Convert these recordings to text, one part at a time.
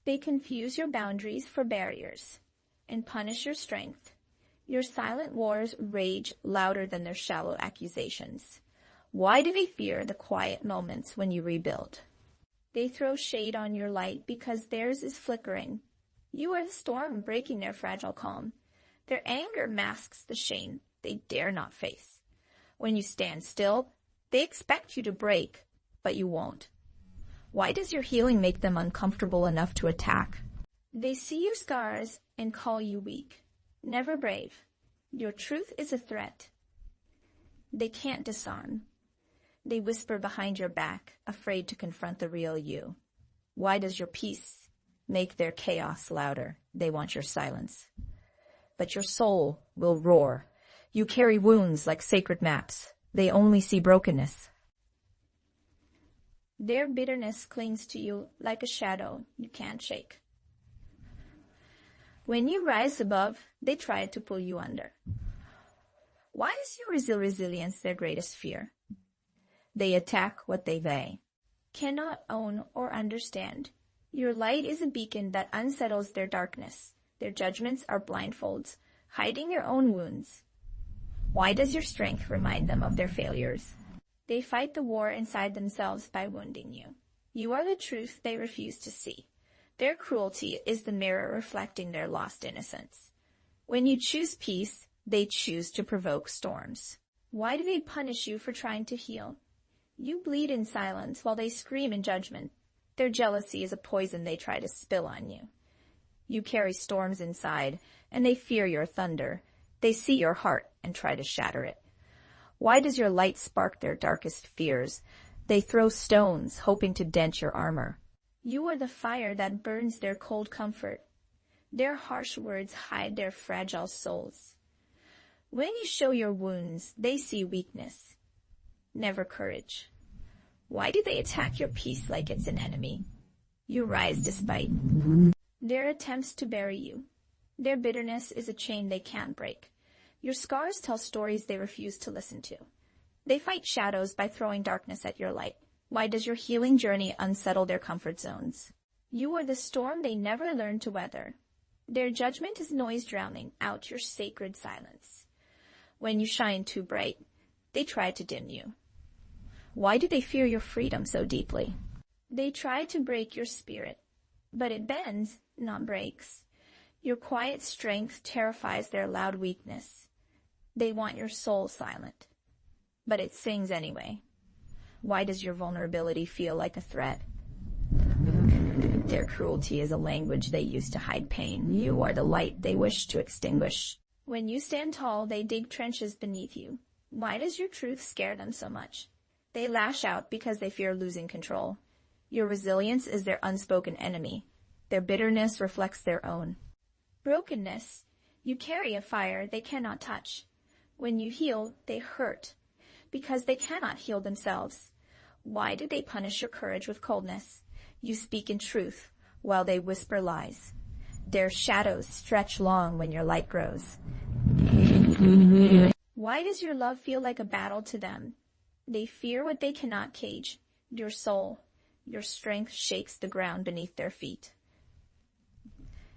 They confuse your boundaries for barriers and punish your strength. Your silent wars rage louder than their shallow accusations. Why do they fear the quiet moments when you rebuild? They throw shade on your light because theirs is flickering. You are the storm breaking their fragile calm. Their anger masks the shame they dare not face. When you stand still, they expect you to break, but you won't. Why does your healing make them uncomfortable enough to attack? They see your scars and call you weak, never brave. Your truth is a threat. They can't disarm. They whisper behind your back, afraid to confront the real you. Why does your peace make their chaos louder? They want your silence. But your soul will roar. You carry wounds like sacred maps. They only see brokenness. Their bitterness clings to you like a shadow you can't shake. When you rise above, they try to pull you under. Why is your resilience their greatest fear? They attack what they cannot own or understand. Your light is a beacon that unsettles their darkness. Their judgments are blindfolds, hiding your own wounds. Why does your strength remind them of their failures? They fight the war inside themselves by wounding you. You are the truth they refuse to see. Their cruelty is the mirror reflecting their lost innocence. When you choose peace, they choose to provoke storms. Why do they punish you for trying to heal? You bleed in silence while they scream in judgment. Their jealousy is a poison they try to spill on you. You carry storms inside, and they fear your thunder. They see your heart and try to shatter it. Why does your light spark their darkest fears? They throw stones, hoping to dent your armor. You are the fire that burns their cold comfort. Their harsh words hide their fragile souls. When you show your wounds, they see weakness, never courage. Why do they attack your peace like it's an enemy? You rise despite their attempts to bury you. Their bitterness is a chain they can't break. Your scars tell stories they refuse to listen to. They fight shadows by throwing darkness at your light. Why does your healing journey unsettle their comfort zones? You are the storm they never learned to weather. Their judgment is noise drowning out your sacred silence. When you shine too bright, they try to dim you. Why do they fear your freedom so deeply? They try to break your spirit, but it bends, not breaks. Your quiet strength terrifies their loud weakness. They want your soul silent, but it sings anyway. Why does your vulnerability feel like a threat? Their cruelty is a language they use to hide pain. You are the light they wish to extinguish. When you stand tall, they dig trenches beneath you. Why does your truth scare them so much? They lash out because they fear losing control. Your resilience is their unspoken enemy. Their bitterness reflects their own brokenness. You carry a fire they cannot touch. When you heal, they hurt because they cannot heal themselves. Why do they punish your courage with coldness? You speak in truth while they whisper lies. Their shadows stretch long when your light grows. Why does your love feel like a battle to them? They fear what they cannot cage. Your soul, your strength shakes the ground beneath their feet.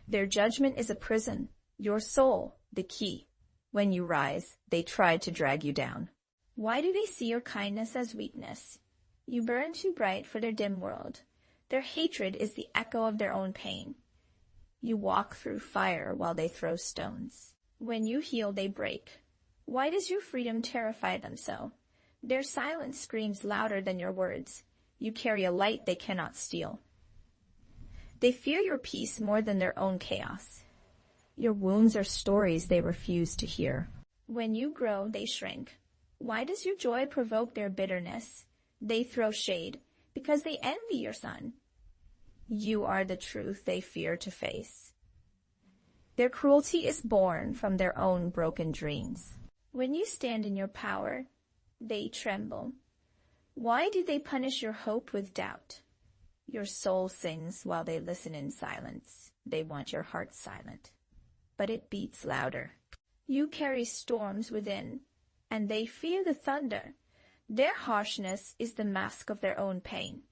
Their judgment is a prison. Your soul, the key. When you rise, they try to drag you down. Why do they see your kindness as weakness? You burn too bright for their dim world. Their hatred is the echo of their own pain. You walk through fire while they throw stones. When you heal, they break. Why does your freedom terrify them so? Their silence screams louder than your words. You carry a light they cannot steal. They fear your peace more than their own chaos. Your wounds are stories they refuse to hear. When you grow, they shrink. Why does your joy provoke their bitterness? They throw shade because they envy your sun. You are the truth they fear to face. Their cruelty is born from their own broken dreams. When you stand in your power, they tremble. Why do they punish your hope with doubt? Your soul sings while they listen in silence. They want your heart silent, but it beats louder. You carry storms within, and they fear the thunder. Their harshness is the mask of their own pain.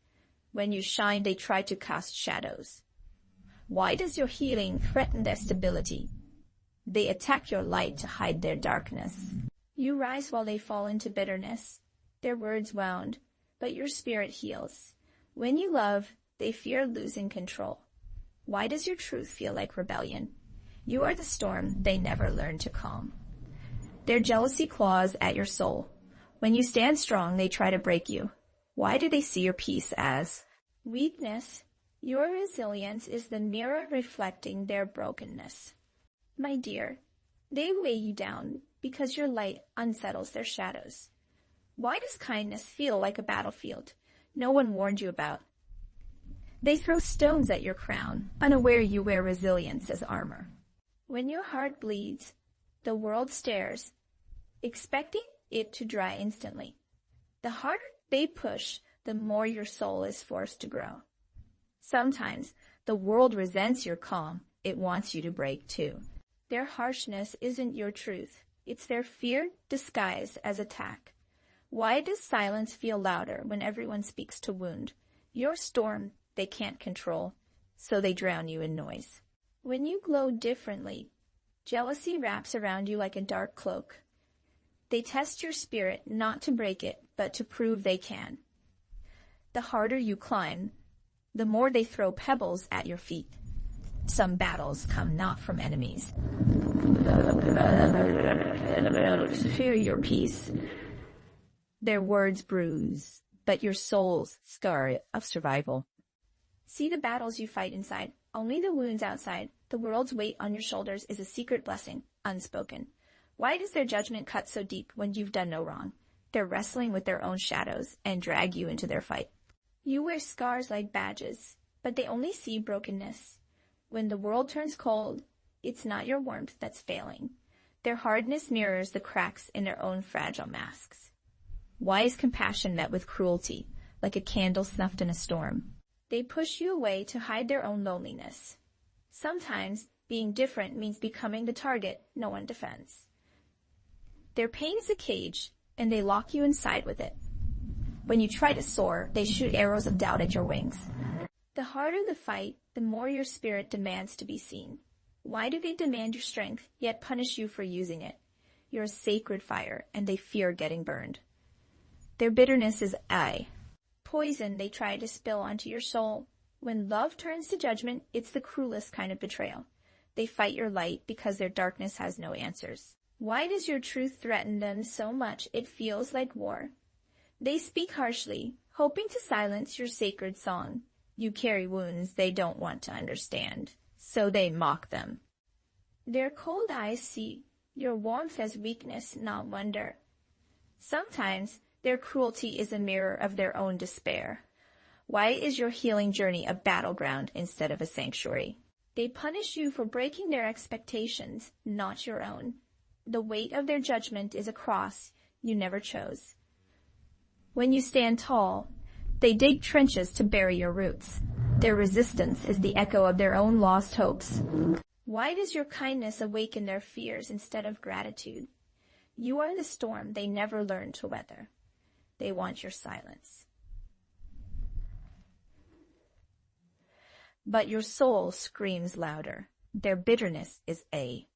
When you shine, they try to cast shadows. Why does your healing threaten their stability? They attack your light to hide their darkness. You rise while they fall into bitterness. Their words wound, but your spirit heals. When you love, they fear losing control. Why does your truth feel like rebellion? You are the storm they never learn to calm. Their jealousy claws at your soul. When you stand strong, they try to break you. Why do they see your peace as weakness? Your resilience is the mirror reflecting their brokenness. My dear, they weigh you down because your light unsettles their shadows. Why does kindness feel like a battlefield no one warned you about? They throw stones at your crown, unaware you wear resilience as armor. When your heart bleeds, the world stares, expecting it to dry instantly. The harder they push, the more your soul is forced to grow. Sometimes the world resents your calm. It wants you to break too. Their harshness isn't your truth. It's their fear disguised as attack. Why does silence feel louder when everyone speaks to wound? Your storm they can't control, so they drown you in noise. When you glow differently, jealousy wraps around you like a dark cloak. They test your spirit not to break it, but to prove they can. The harder you climb, the more they throw pebbles at your feet. Some battles come not from enemies. Fear your peace. Their words bruise, but your soul's scar of survival. See the battles you fight inside, only the wounds outside. The world's weight on your shoulders is a secret blessing, unspoken. Why does their judgment cut so deep when you've done no wrong? They're wrestling with their own shadows and drag you into their fight. You wear scars like badges, but they only see brokenness. When the world turns cold, it's not your warmth that's failing. Their hardness mirrors the cracks in their own fragile masks. Why is compassion met with cruelty, like a candle snuffed in a storm? They push you away to hide their own loneliness. Sometimes being different means becoming the target no one defends. Their pain is a cage, and they lock you inside with it. When you try to soar, they shoot arrows of doubt at your wings. The harder the fight, the more your spirit demands to be seen. Why do they demand your strength, yet punish you for using it? You're a sacred fire, and they fear getting burned. Their bitterness is poison they try to spill onto your soul. When love turns to judgment, it's the cruelest kind of betrayal. They fight your light because their darkness has no answers. Why does your truth threaten them so much it feels like war? They speak harshly, hoping to silence your sacred song. You carry wounds they don't want to understand, so they mock them. Their cold eyes see your warmth as weakness, not wonder. Sometimes their cruelty is a mirror of their own despair. Why is your healing journey a battleground instead of a sanctuary? They punish you for breaking their expectations, not your own. The weight of their judgment is a cross you never chose. When you stand tall, they dig trenches to bury your roots. Their resistance is the echo of their own lost hopes. Why does your kindness awaken their fears instead of gratitude? You are the storm they never learned to weather. They want your silence. But your soul screams louder. Their bitterness is a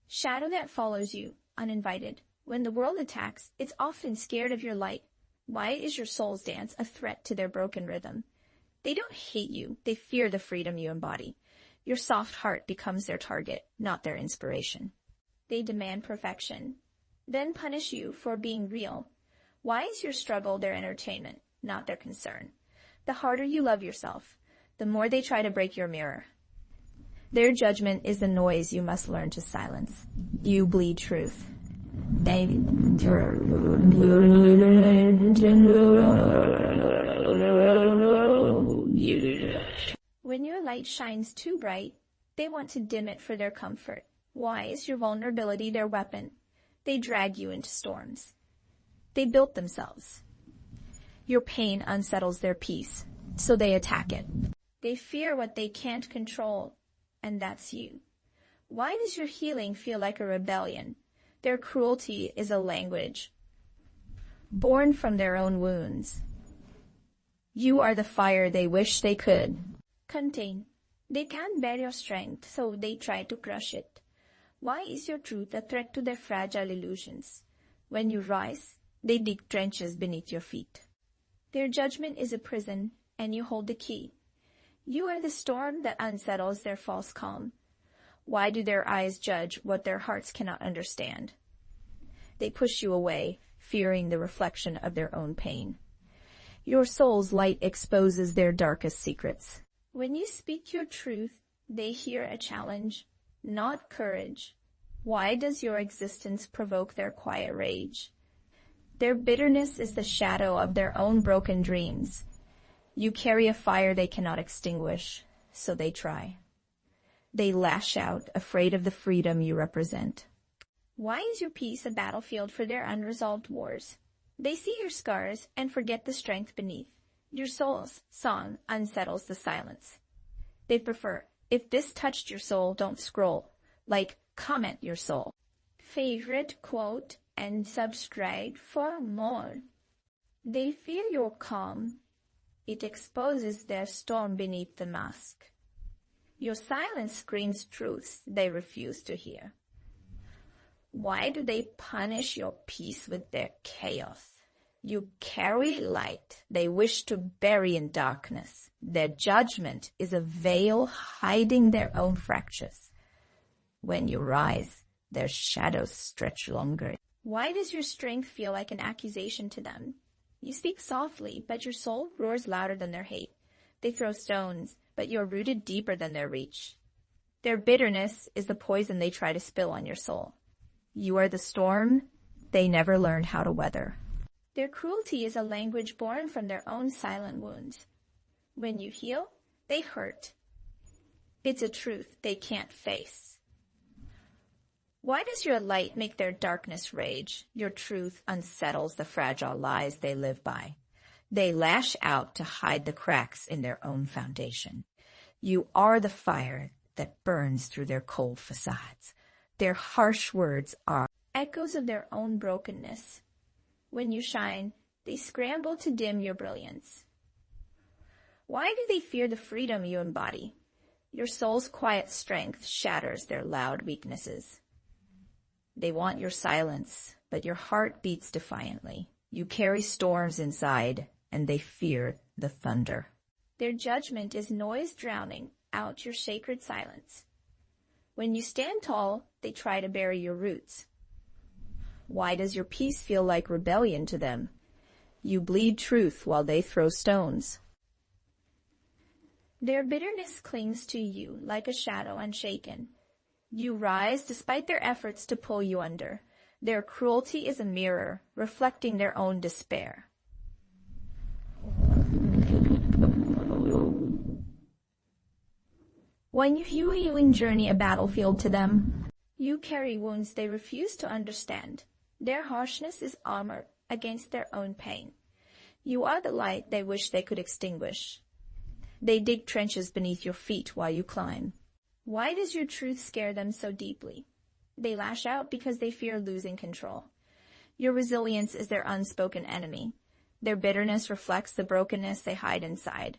shadow that follows you, uninvited. When the world attacks, it's often scared of your light. Why is your soul's dance a threat to their broken rhythm? They don't hate you, they fear the freedom you embody. Your soft heart becomes their target, not their inspiration. They demand perfection, then punish you for being real. Why is your struggle their entertainment, not their concern? The harder you love yourself, the more they try to break your mirror. Their judgment is the noise you must learn to silence. You bleed truth. When your light shines too bright, they want to dim it for their comfort. Why is your vulnerability their weapon? They drag you into storms. They built themselves. Your pain unsettles their peace, so they attack it. They fear what they can't control, and that's you. Why does your healing feel like a rebellion? Their cruelty is a language, born from their own wounds. You are the fire they wish they could contain. They can't bear your strength, so they try to crush it. Why is your truth a threat to their fragile illusions? When you rise, they dig trenches beneath your feet. Their judgment is a prison, and you hold the key. You are the storm that unsettles their false calm. Why do their eyes judge what their hearts cannot understand? They push you away, fearing the reflection of their own pain. Your soul's light exposes their darkest secrets. When you speak your truth, they hear a challenge, not courage. Why does your existence provoke their quiet rage? Their bitterness is the shadow of their own broken dreams. You carry a fire they cannot extinguish, so they try. They lash out, afraid of the freedom you represent. Why is your peace a battlefield for their unresolved wars? They see your scars and forget the strength beneath. Your soul's song unsettles the silence. They prefer, if this touched your soul, don't scroll. Like, comment your soul. Favorite quote and subscribe for more. They fear your calm. It exposes their storm beneath the mask. Your silence screams truths they refuse to hear. Why do they punish your peace with their chaos? You carry light they wish to bury in darkness. Their judgment is a veil hiding their own fractures. When you rise, their shadows stretch longer. Why does your strength feel like an accusation to them? You speak softly, but your soul roars louder than their hate. They throw stones, but you're rooted deeper than their reach. Their bitterness is the poison they try to spill on your soul. You are the storm they never learned how to weather. Their cruelty is a language born from their own silent wounds. When you heal, they hurt. It's a truth they can't face. Why does your light make their darkness rage? Your truth unsettles the fragile lies they live by. They lash out to hide the cracks in their own foundation. You are the fire that burns through their cold facades. Their harsh words are echoes of their own brokenness. When you shine, they scramble to dim your brilliance. Why do they fear the freedom you embody? Your soul's quiet strength shatters their loud weaknesses. They want your silence, but your heart beats defiantly. You carry storms inside, and they fear the thunder. Their judgment is noise drowning out your sacred silence. When you stand tall, they try to bury your roots. Why does your peace feel like rebellion to them? You bleed truth while they throw stones. Their bitterness clings to you like a shadow unshaken. You rise despite their efforts to pull you under. Their cruelty is a mirror, reflecting their own despair. When you healing journey a battlefield to them, you carry wounds they refuse to understand. Their harshness is armor against their own pain. You are the light they wish they could extinguish. They dig trenches beneath your feet while you climb. Why does your truth scare them so deeply? They lash out because they fear losing control. Your resilience is their unspoken enemy. Their bitterness reflects the brokenness they hide inside.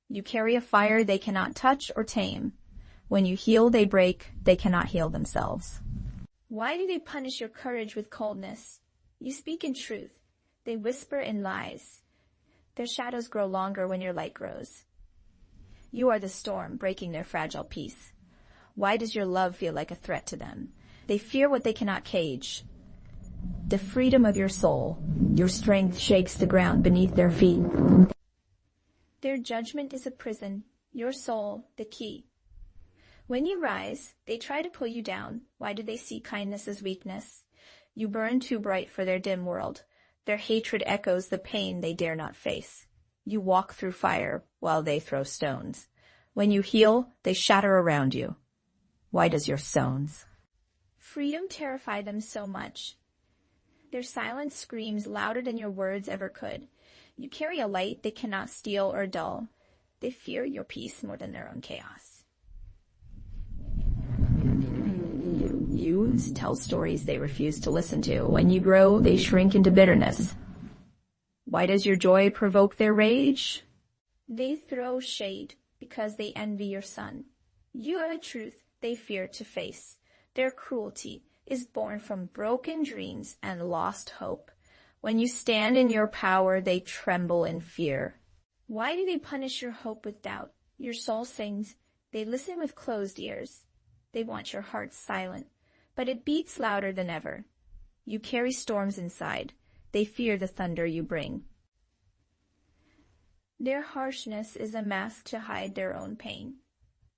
You carry a fire they cannot touch or tame. When you heal, they break. They cannot heal themselves. Why do they punish your courage with coldness? You speak in truth. They whisper in lies. Their shadows grow longer when your light grows. You are the storm breaking their fragile peace. Why does your love feel like a threat to them? They fear what they cannot cage. The freedom of your soul. Your strength shakes the ground beneath their feet. Their judgment is a prison. Your soul, the key. When you rise, they try to pull you down. Why do they see kindness as weakness? You burn too bright for their dim world. Their hatred echoes the pain they dare not face. You walk through fire while they throw stones. When you heal, they shatter around you. Why does your stones? Freedom terrify them so much. Their silence screams louder than your words ever could. You carry a light they cannot steal or dull. They fear your peace more than their own chaos. You tell stories they refuse to listen to. When you grow, they shrink into bitterness. Why does your joy provoke their rage? They throw shade because they envy your sun. You are the truth they fear to face. Their cruelty is born from broken dreams and lost hope. When you stand in your power, they tremble in fear. Why do they punish your hope with doubt? Your soul sings. They listen with closed ears. They want your heart silent, but it beats louder than ever. You carry storms inside. They fear the thunder you bring. Their harshness is a mask to hide their own pain.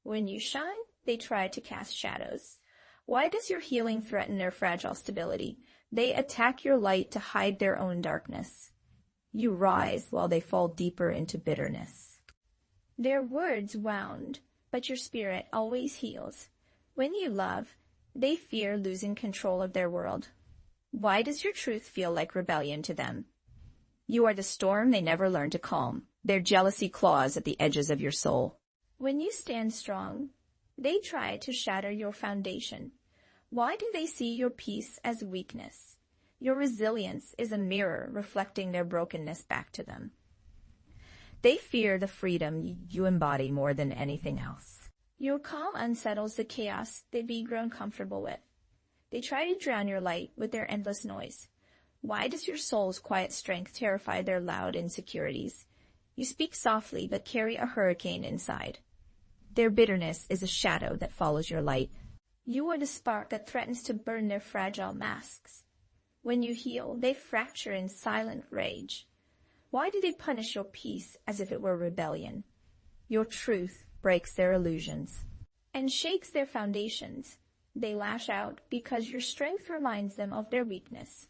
When you shine, they try to cast shadows. Why does your healing threaten their fragile stability? They attack your light to hide their own darkness. You rise while they fall deeper into bitterness. Their words wound, but your spirit always heals. When you love, they fear losing control of their world. Why does your truth feel like rebellion to them? You are the storm they never learn to calm. Their jealousy claws at the edges of your soul. When you stand strong, they try to shatter your foundation. Why do they see your peace as weakness? Your resilience is a mirror reflecting their brokenness back to them. They fear the freedom you embody more than anything else. Your calm unsettles the chaos they'd be grown comfortable with. They try to drown your light with their endless noise. Why does your soul's quiet strength terrify their loud insecurities? You speak softly but carry a hurricane inside. Their bitterness is a shadow that follows your light. You are the spark that threatens to burn their fragile masks. When you heal, they fracture in silent rage. Why do they punish your peace as if it were rebellion? Your truth breaks their illusions and shakes their foundations. They lash out because your strength reminds them of their weakness.